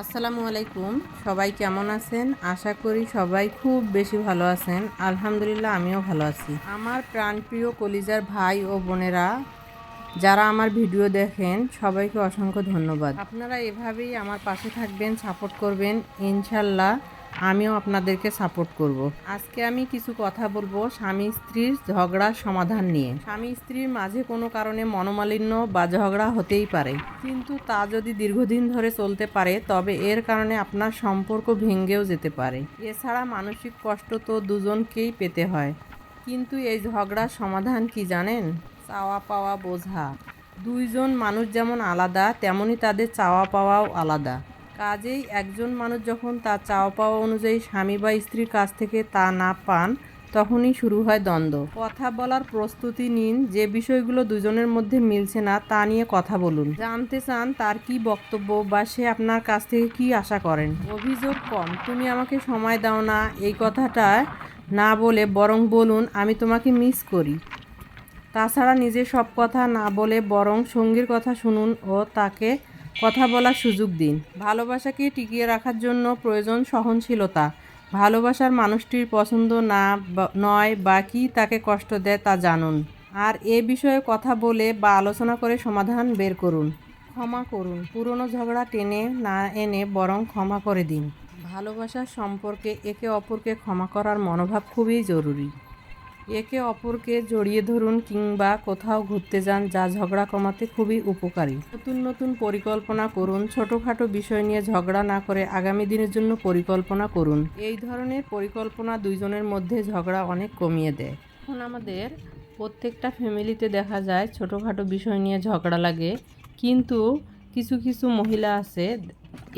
আসসালামু আলাইকুম। সবাই কেমন আছেন? আশা করি সবাই খুব বেশি ভালো আছেন। আলহামদুলিল্লাহ আমিও ভালো আছি। আমার প্রাণপ্রিয় কলিজার ভাই ও বোনেরা যারা আমার ভিডিও দেখেন সবাইকে অসংখ্য ধন্যবাদ। আপনারা এভাবেই আমার পাশে থাকবেন, সাপোর্ট করবেন। ইনশাল্লাহ আমিও আপনাদেরকে সাপোর্ট করব। আজকে আমি কিছু কথা বলবো স্বামী স্ত্রীর ঝগড়ার সমাধান নিয়ে। স্বামী স্ত্রীর মাঝে কোনো কারণে মনোমালিন্য বা ঝগড়া হতেই পারে, কিন্তু তা যদি দীর্ঘদিন ধরে চলতে পারে তবে এর কারণে আপনার সম্পর্ক ভেঙেও যেতে পারে। এছাড়া মানসিক কষ্ট তো দুজনকেই পেতে হয়। কিন্তু এই ঝগড়ার সমাধান কি জানেন? চাওয়া পাওয়া বোঝা। দুইজন মানুষ যেমন আলাদা তেমনি তাদের চাওয়া পাওয়াও আলাদা। কাজেই একজন মানুষ যখন তার চাওয়া পাওয়া অনুযায়ী স্বামী বা স্ত্রীর কাছ থেকে তা না পান তখনই শুরু হয় দ্বন্দ্ব। কথা বলার প্রস্তুতি নিন। যে বিষয়গুলো দুজনের মধ্যে মিলছে না তা নিয়ে কথা বলুন। জানতে চান তার কি বক্তব্য বা সে আপনার কাছ থেকে কি আশা করেন। অভিযোগ কম, তুমি আমাকে সময় দাও না, এই কথাটা না বলে বরং বলুন আমি তোমাকে মিস করি। তাছাড়া নিজের সব কথা না বলে বরং সঙ্গীর কথা শুনুন ও তাকে কথা বলার সুযোগ দিন। ভালোবাসাকে টিকিয়ে রাখার জন্য প্রয়োজন সহনশীলতা। ভালোবাসার মানুষটির পছন্দ নয় বা কি তাকে কষ্ট দেয় তা জানুন। আর এ বিষয়ে কথা বলে বা আলোচনা করে সমাধান বের করুন। ক্ষমা করুন। পুরনো ঝগড়া টেনে না এনে বরং ক্ষমা করে দিন। ভালোবাসার সম্পর্কে একে অপরকে ক্ষমা করার মনোভাব খুবই জরুরি। একে অপরকে জড়িয়ে ধরুন কিংবা কোথাও ঘুরতে যান, যা ঝগড়া কমাতে খুবই উপকারী। নতুন নতুন পরিকল্পনা করুন। ছোটোখাটো বিষয় নিয়ে ঝগড়া না করে আগামী দিনের জন্য পরিকল্পনা করুন। এই ধরনের পরিকল্পনা দুইজনের মধ্যে ঝগড়া অনেক কমিয়ে দেয়। এখন আমাদের প্রত্যেকটা ফ্যামিলিতে দেখা যায় ছোটোখাটো বিষয় নিয়ে ঝগড়া লাগে, কিন্তু কিছু কিছু মহিলা আছে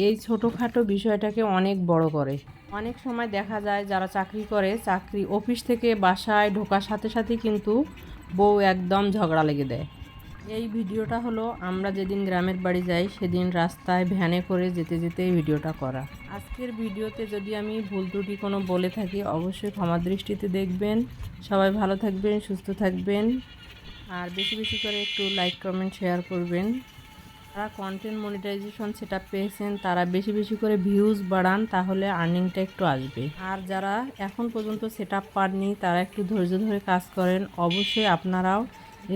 এই ছোটোখাটো বিষয়টাকে অনেক বড় করে। অনেক সময় দেখা যায় যারা চাকরি করে, অফিস থেকে বাসায় ঢোকার সাথে সাথেই কিন্তু বউ একদম ঝগড়া লেগে দেয়। এই ভিডিওটা হলো আমরা যেদিন গ্রামের বাড়ি যাই সেদিন রাস্তায় ভ্যানে করে যেতে যেতে এই ভিডিওটা করা। আজকের ভিডিওতে যদি আমি ভুল ত্রুটি কোনো বলে থাকি অবশ্যই ক্ষমা দৃষ্টিতে দেখবেন। সবাই ভালো থাকবেন, সুস্থ থাকবেন, আর বেশি বেশি করে একটু লাইক কমেন্ট শেয়ার করবেন। যারা কন্টেন্ট মনিটাইজেশন সেটা পেয়েছেন তারা বেশি বেশি করে ভিউজ বাড়ান, তাহলে আর্নিংটা একটু আসবে। আর যারা এখন পর্যন্ত সেট আপ পাননি তারা একটু ধৈর্য ধরে কাজ করেন, অবশ্যই আপনারাও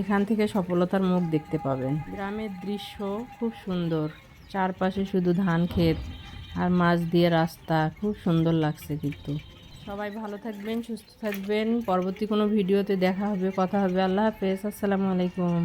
এখান থেকে সফলতার মুখ দেখতে পাবেন। গ্রামের দৃশ্য খুব সুন্দর, চারপাশে শুধু ধান ক্ষেত আর মাছ দিয়ে রাস্তা, খুব সুন্দর লাগছে। কিন্তু সবাই ভালো থাকবেন, সুস্থ থাকবেন। পরবর্তী কোনো ভিডিওতে দেখা হবে, কথা হবে। আল্লাহ হাফেজ, আসসালামু আলাইকুম।